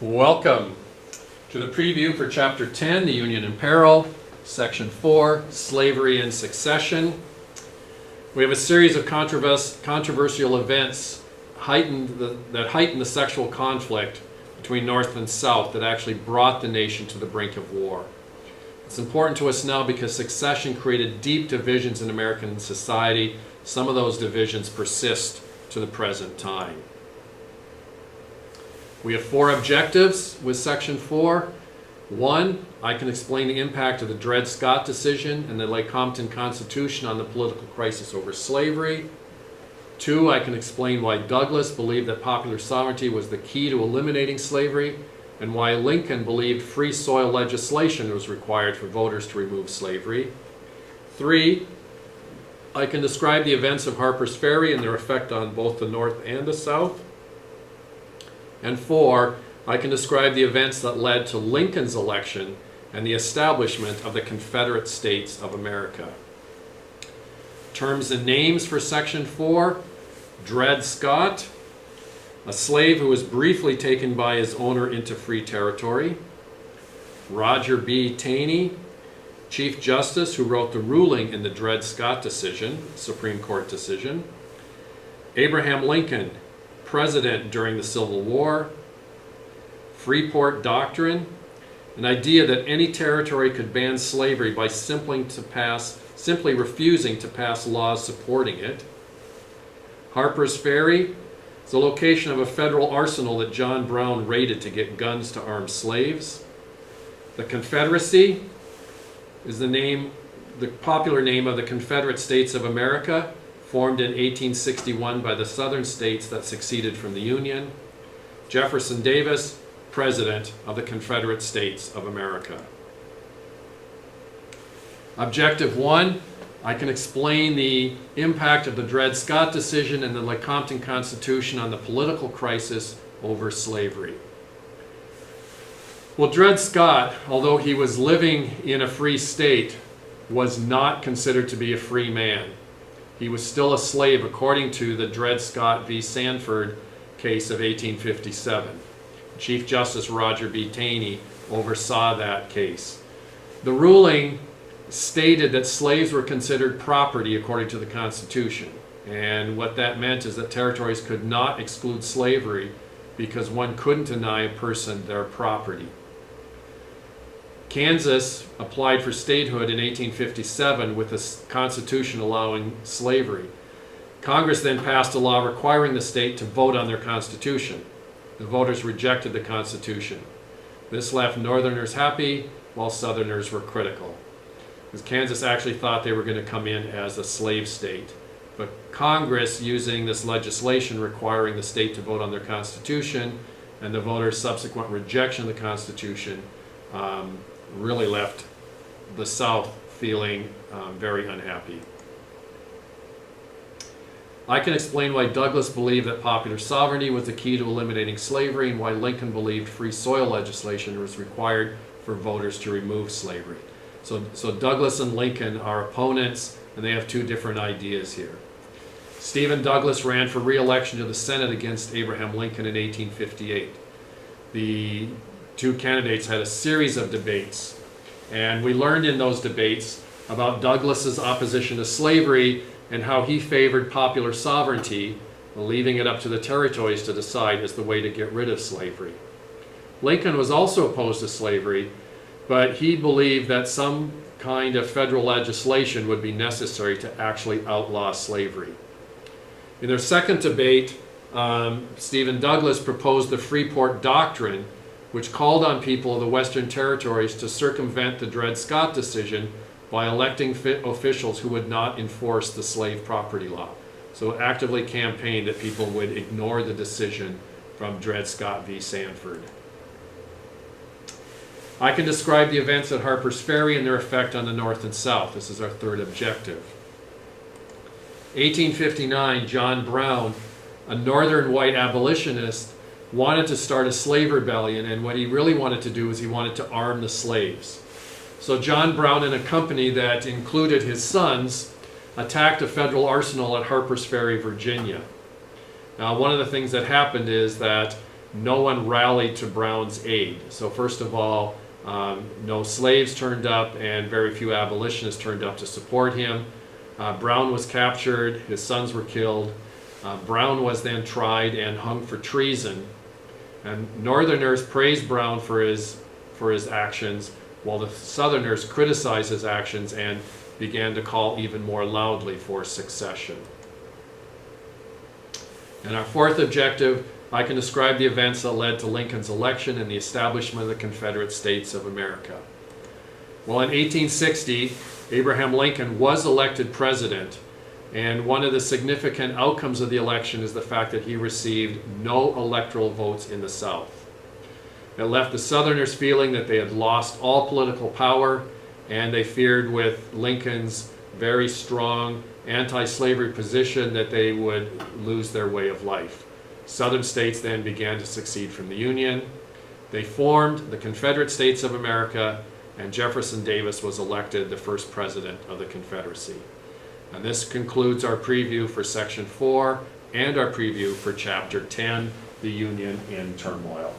Welcome to the preview for Chapter 10, the Union in Peril, Section 4, Slavery and Secession. We have a series of controversial events that heightened the sexual conflict between North and South that actually brought the nation to the brink of war. It's important to us now because secession created deep divisions in American society. Some of those divisions persist to the present time. We have 4 objectives with Section 4. 1, I can explain the impact of the Dred Scott decision and the Lecompton Constitution on the political crisis over slavery. 2, I can explain why Douglas believed that popular sovereignty was the key to eliminating slavery and why Lincoln believed free soil legislation was required for voters to remove slavery. 3, I can describe the events of Harper's Ferry and their effect on both the North and the South. And 4, I can describe the events that led to Lincoln's election and the establishment of the Confederate States of America. Terms and names for Section 4, Dred Scott, a slave who was briefly taken by his owner into free territory. Roger B. Taney, Chief Justice who wrote the ruling in the Dred Scott decision, Supreme Court decision. Abraham Lincoln, President during the Civil War. Freeport Doctrine, an idea that any territory could ban slavery by simply refusing to pass laws supporting it. Harper's Ferry, the location of a federal arsenal that John Brown raided to get guns to arm slaves. The Confederacy is the popular name of the Confederate States of America, formed in 1861 by the southern states that seceded from the Union. Jefferson Davis, President of the Confederate States of America. Objective 1, I can explain the impact of the Dred Scott decision and the Lecompton Constitution on the political crisis over slavery. Well, Dred Scott, although he was living in a free state, was not considered to be a free man. He was still a slave according to the Dred Scott v. Sanford case of 1857. Chief Justice Roger B. Taney oversaw that case. The ruling stated that slaves were considered property according to the Constitution. And what that meant is that territories could not exclude slavery because one couldn't deny a person their property. Kansas applied for statehood in 1857 with a constitution allowing slavery. Congress then passed a law requiring the state to vote on their constitution. The voters rejected the constitution. This left Northerners happy while Southerners were critical, because Kansas actually thought they were going to come in as a slave state. But Congress, using this legislation requiring the state to vote on their constitution and the voters' subsequent rejection of the constitution, really left the South feeling very unhappy. I can explain why Douglas believed that popular sovereignty was the key to eliminating slavery and why Lincoln believed free soil legislation was required for voters to remove slavery. So Douglas and Lincoln are opponents, and they have 2 different ideas here. Stephen Douglas ran for re-election to the Senate against Abraham Lincoln in 1858. The 2 candidates had a series of debates, and we learned in those debates about Douglas's opposition to slavery and how he favored popular sovereignty, leaving it up to the territories to decide as the way to get rid of slavery. Lincoln was also opposed to slavery, but he believed that some kind of federal legislation would be necessary to actually outlaw slavery. In their second debate, Stephen Douglas proposed the Freeport Doctrine, which called on people of the Western Territories to circumvent the Dred Scott decision by electing officials who would not enforce the slave property law. So actively campaigned that people would ignore the decision from Dred Scott v. Sanford. I can describe the events at Harper's Ferry and their effect on the North and South. This is our 3rd objective. 1859, John Brown, a northern white abolitionist, wanted to start a slave rebellion, and what he really wanted to do is he wanted to arm the slaves. So John Brown and a company that included his sons attacked a federal arsenal at Harper's Ferry, Virginia. Now, one of the things that happened is that no one rallied to Brown's aid. So first of all, no slaves turned up and very few abolitionists turned up to support him. Brown was captured, his sons were killed. Brown was then tried and hung for treason. And Northerners praised Brown for his actions, while the Southerners criticized his actions and began to call even more loudly for secession. And our fourth objective, I can describe the events that led to Lincoln's election and the establishment of the Confederate States of America. Well, in 1860, Abraham Lincoln was elected president, and one of the significant outcomes of the election is the fact that he received no electoral votes in the South. It left the Southerners feeling that they had lost all political power, and they feared with Lincoln's very strong anti-slavery position that they would lose their way of life. Southern states then began to secede from the Union. They formed the Confederate States of America, and Jefferson Davis was elected the first president of the Confederacy. And this concludes our preview for Section 4 and our preview for Chapter 10, The Union in Turmoil.